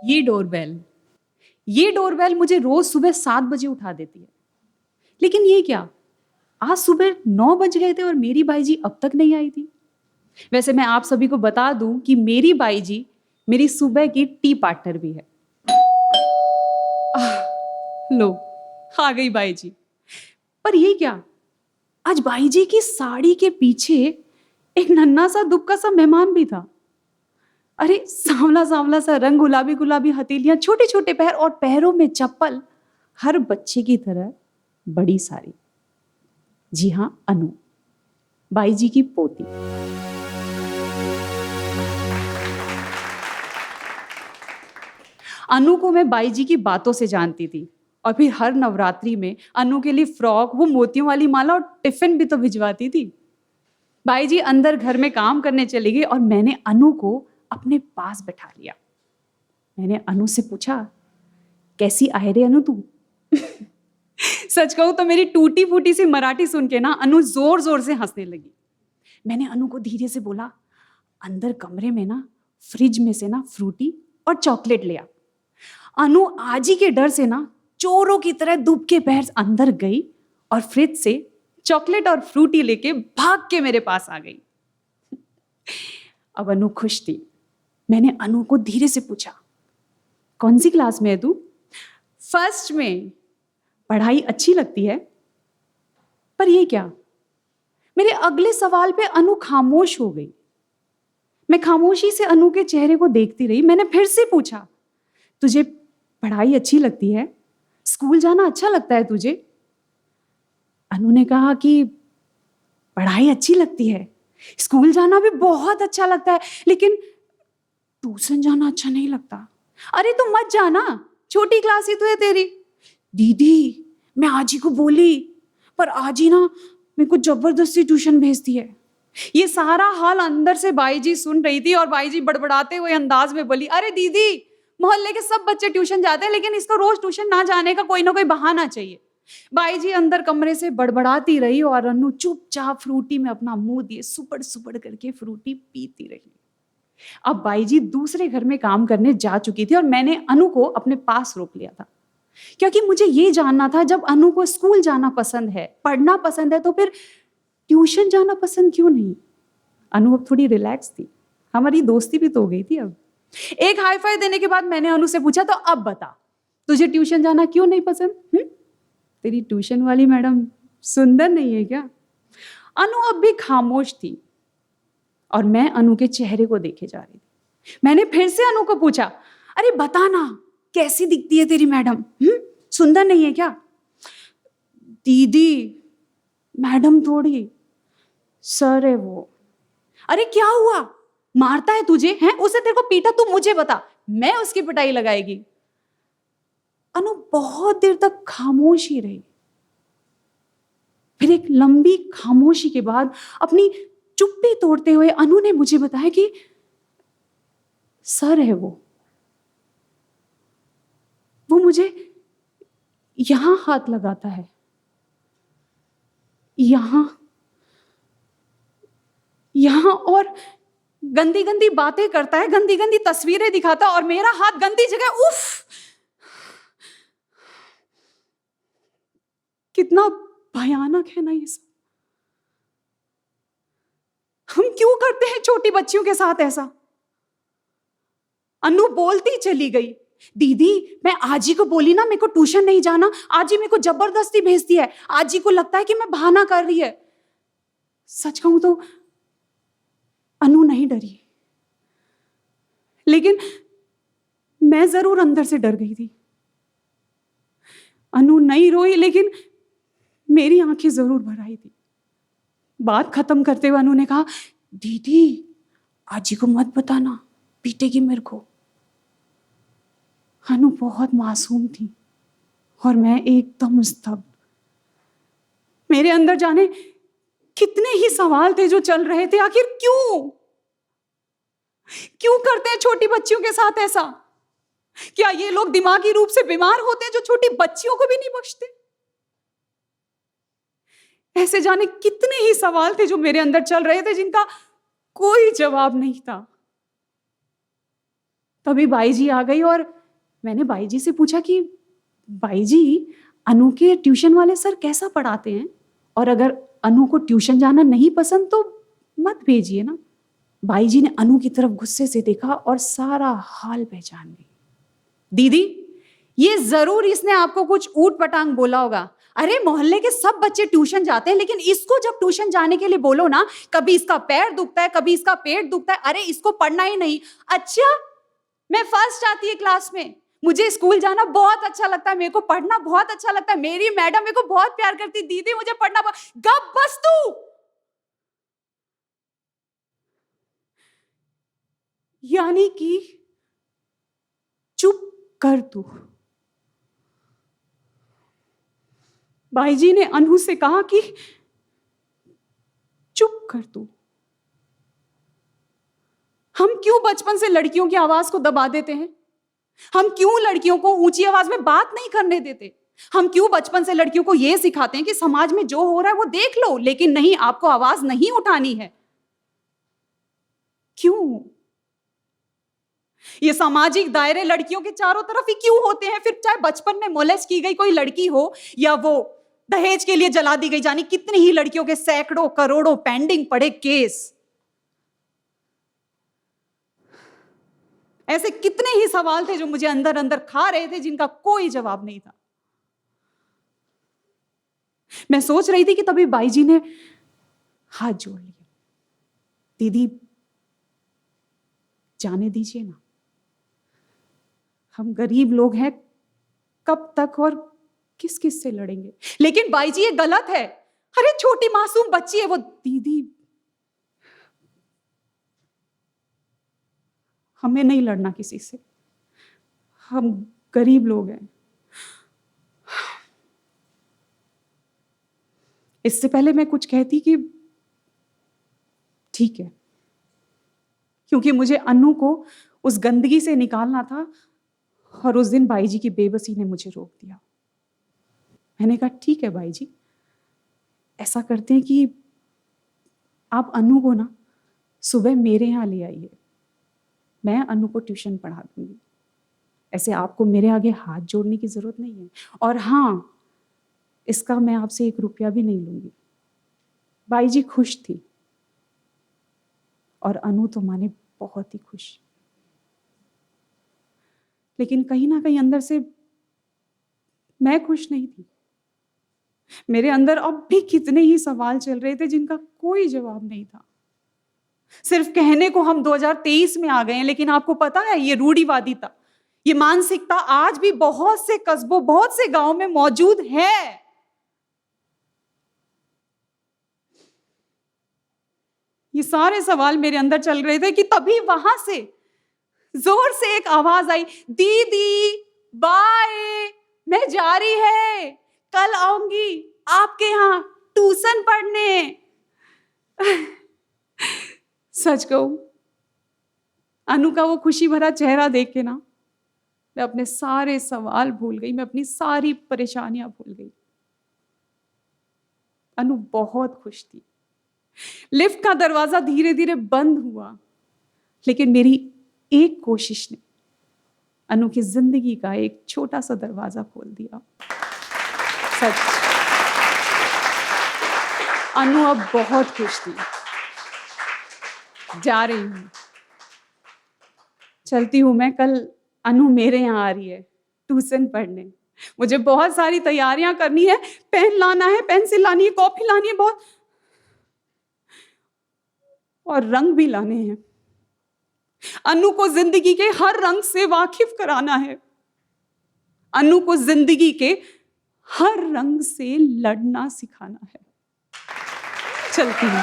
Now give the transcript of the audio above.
ये डोरबेल ये डोरबेल मुझे रोज सुबह 7 बजे उठा देती है। लेकिन ये क्या, आज सुबह 9 बज गए थे और मेरी बाई जी अब तक नहीं आई थी। वैसे मैं आप सभी को बता दूं कि मेरी बाई जी मेरी सुबह की टी पार्टनर भी है। लो, आ गई बाई जी। पर ये क्या, आज बाई जी की साड़ी के पीछे एक नन्हा सा दुबका सा मेहमान भी था। अरे सांवला सांवला सा रंग, गुलाबी गुलाबी हथेलियां, छोटे छोटे पैर और पैरों में चप्पल, हर बच्चे की तरह बड़ी सारी। जी हां, अनु, बाई जी की पोती। अनु को मैं बाई जी की बातों से जानती थी और फिर हर नवरात्रि में अनु के लिए फ्रॉक, वो मोतियों वाली माला और टिफिन भी तो भिजवाती थी। बाई जी अंदर घर में काम करने चली गई और मैंने अनु को अपने पास बैठा लिया। मैंने अनु से पूछा, कैसी आए रे अनु तू? सच कहूं तो मेरी टूटी फूटी सी मराठी सुन के ना अनु जोर जोर से हंसने लगी। मैंने अनु को धीरे से बोला, अंदर कमरे में ना फ्रिज में से ना फ्रूटी और चॉकलेट ले आ। अनु आजी के डर से ना चोरों की तरह दुबके पैर अंदर गई और फ्रिज से चॉकलेट और फ्रूटी लेके भाग के मेरे पास आ गई। अब अनु खुश थी। मैंने अनु को धीरे से पूछा, कौन सी क्लास में है तू? फर्स्ट में। पढ़ाई अच्छी लगती है? पर ये क्या, मेरे अगले सवाल पे अनु खामोश हो गई। मैं खामोशी से अनु के चेहरे को देखती रही। मैंने फिर से पूछा, तुझे पढ़ाई अच्छी लगती है? स्कूल जाना अच्छा लगता है तुझे? अनु ने कहा कि पढ़ाई अच्छी लगती है, स्कूल जाना भी बहुत अच्छा लगता है, लेकिन ट्यूशन जाना अच्छा नहीं लगता। अरे तू मत जाना, छोटी क्लास ही तो है तेरी। दीदी, मैं आजी को बोली, पर आजी ना मेरे को जबरदस्ती ट्यूशन भेजती है। ये सारा हाल अंदर से बाई जी सुन रही थी और बाई जी बड़बड़ाते हुए अंदाज में बोली, अरे दीदी, मोहल्ले के सब बच्चे ट्यूशन जाते हैं, लेकिन इसको रोज ट्यूशन ना जाने का कोई ना कोई बहाना चाहिए। बाई जी अंदर कमरे से बड़बड़ाती रही और अनु चुपचाप फ्रूटी में अपना मुंह दिए सुपड़ सुपड़ करके फ्रूटी पीती रही। अब बाई जी दूसरे घर में काम करने जा चुकी थी और मैंने अनु को अपने पास रोक लिया था, क्योंकि मुझे ये जानना था, जब अनु को स्कूल जाना पसंद है, पढ़ना पसंद है, तो फिर ट्यूशन जाना पसंद क्यों नहीं? अनु अब थोड़ी रिलैक्स थी, हमारी दोस्ती भी तो हो गई थी। अब एक हाई फाई देने के बाद मैंने अनु से पूछा, तो अब बता, तुझे ट्यूशन जाना क्यों नहीं पसंद? तेरी ट्यूशन वाली मैडम सुंदर नहीं है क्या? अनु अब भी खामोश थी और मैं अनु के चेहरे को देखे जा रही थी। मैंने फिर से अनु को पूछा, अरे बता ना, कैसी दिखती है तेरी मैडम? सुंदर नहीं है क्या? दीदी, मैडम थोड़ी, सर है वो। अरे क्या हुआ, मारता है तुझे? हैं, उसे तेरे को पीटा, तू मुझे बता, मैं उसकी पिटाई लगाएगी। अनु बहुत देर तक खामोश ही रही। फिर एक लंबी खामोशी के बाद अपनी चुप्पी तोड़ते हुए अनु ने मुझे बताया कि सर है वो मुझे यहां हाथ लगाता है, यहां यहां, और गंदी गंदी बातें करता है, गंदी गंदी तस्वीरें दिखाता है, और मेरा हाथ गंदी जगह। उफ, कितना भयानक है ना ये सब। हम क्यों करते हैं छोटी बच्चियों के साथ ऐसा? अनु बोलती चली गई, दीदी, मैं आजी को बोली ना मेरे को ट्यूशन नहीं जाना, आजी मेरे को जबरदस्ती भेजती है, आजी को लगता है कि मैं बहाना कर रही है। सच कहूं तो अनु नहीं डरी, लेकिन मैं जरूर अंदर से डर गई थी। अनु नहीं रोई, लेकिन मेरी आंखें जरूर भर आई थी। बात खत्म करते हुए अनु ने कहा, दीदी, आजी को मत बताना, पीटेगी मेरे को। अनु बहुत मासूम थी और मैं एकदम स्तब्ध। मेरे अंदर जाने कितने ही सवाल थे जो चल रहे थे। आखिर क्यों करते हैं छोटी बच्चियों के साथ ऐसा? क्या ये लोग दिमागी रूप से बीमार होते हैं जो छोटी बच्चियों को भी नहीं बख्शते? ऐसे जाने कितने ही सवाल थे जो मेरे अंदर चल रहे थे, जिनका कोई जवाब नहीं था। तभी बाई जी आ गई और मैंने बाई जी से पूछा कि बाई जी, अनु के ट्यूशन वाले सर कैसा पढ़ाते हैं, और अगर अनु को ट्यूशन जाना नहीं पसंद तो मत भेजिए ना। बाई जी ने अनु की तरफ गुस्से से देखा और सारा हाल पहचान गई। दीदी, ये जरूर इसने आपको कुछ ऊट पटांग बोला होगा। अरे मोहल्ले के सब बच्चे ट्यूशन जाते हैं, लेकिन इसको जब ट्यूशन जाने के लिए बोलो ना, कभी इसका पैर दुखता है, कभी इसका पेट दुखता है। अरे इसको पढ़ना ही नहीं। अच्छा, मैं फर्स्ट आती है क्लास में, मुझे स्कूल जाना बहुत अच्छा लगता है, मेरे को पढ़ना बहुत अच्छा लगता है, मेरी मैडम मेरे को बहुत प्यार करती। दीदी मुझे पढ़ना गप बस तू। यानी कि चुप कर तू। बाई जी ने अनु से कहा कि चुप कर तू। हम क्यों बचपन से लड़कियों की आवाज को दबा देते हैं? हम क्यों लड़कियों को ऊंची आवाज में बात नहीं करने देते? हम क्यों बचपन से लड़कियों को यह सिखाते हैं कि समाज में जो हो रहा है वो देख लो, लेकिन नहीं, आपको आवाज नहीं उठानी है? क्यों? ये सामाजिक दायरे लड़कियों के चारों तरफ ही क्यों होते हैं? फिर चाहे बचपन में मोलेस्ट की गई कोई लड़की हो या वो दहेज के लिए जला दी गई, जानी कितनी ही लड़कियों के सैकड़ों करोड़ों पेंडिंग पड़े केस। ऐसे कितने ही सवाल थे जो मुझे अंदर अंदर खा रहे थे, जिनका कोई जवाब नहीं था। मैं सोच रही थी कि तभी बाई जी ने हाथ जोड़ लिया। दीदी जाने दीजिए ना, हम गरीब लोग हैं, कब तक और किस किस से लड़ेंगे? लेकिन बाई जी ये गलत है। अरे छोटी मासूम बच्ची है वो। दीदी हमें नहीं लड़ना किसी से, हम गरीब लोग हैं। इससे पहले मैं कुछ कहती कि ठीक है, क्योंकि मुझे अनु को उस गंदगी से निकालना था, और उस दिन बाई जी की बेबसी ने मुझे रोक दिया। मैंने कहा ठीक है बाई जी, ऐसा करते हैं कि आप अनु को ना सुबह मेरे यहाँ ले आइए, मैं अनु को ट्यूशन पढ़ा दूंगी। ऐसे आपको मेरे आगे हाथ जोड़ने की जरूरत नहीं है, और हाँ, इसका मैं आपसे 1 रुपया भी नहीं लूंगी। बाई जी खुश थी और अनु तो माने बहुत ही खुश। लेकिन कहीं ना कहीं अंदर से मैं खुश नहीं थी। मेरे अंदर अब भी कितने ही सवाल चल रहे थे जिनका कोई जवाब नहीं था। सिर्फ कहने को हम 2023 में आ गए हैं, लेकिन आपको पता है ये रूढ़िवादिता, ये मानसिकता आज भी बहुत से कस्बों, बहुत से गांवों में मौजूद है। ये सारे सवाल मेरे अंदर चल रहे थे कि तभी वहां से जोर से एक आवाज आई, दीदी बाय, मैं जा रही है, कल आऊंगी आपके यहाँ ट्यूशन पढ़ने। सच कहूं, अनु का वो खुशी भरा चेहरा देख के ना, मैं अपने सारे सवाल भूल गई, मैं अपनी सारी परेशानियां भूल गई। अनु बहुत खुश थी। लिफ्ट का दरवाजा धीरे धीरे बंद हुआ, लेकिन मेरी एक कोशिश ने अनु की जिंदगी का एक छोटा सा दरवाजा खोल दिया। सच, अनु अब बहुत खुश थी। जा रही हूं, चलती हूं मैं, कल अनु मेरे यहाँ आ रही है ट्यूशन पढ़ने। मुझे बहुत सारी तैयारियां करनी है, पेन लाना है, पेंसिल लानी है, कॉपी लानी है बहुत, और रंग भी लाने हैं। अनु को जिंदगी के हर रंग से वाकिफ कराना है। अनु को जिंदगी के हर रंग से लड़ना सिखाना है। चलती हूं।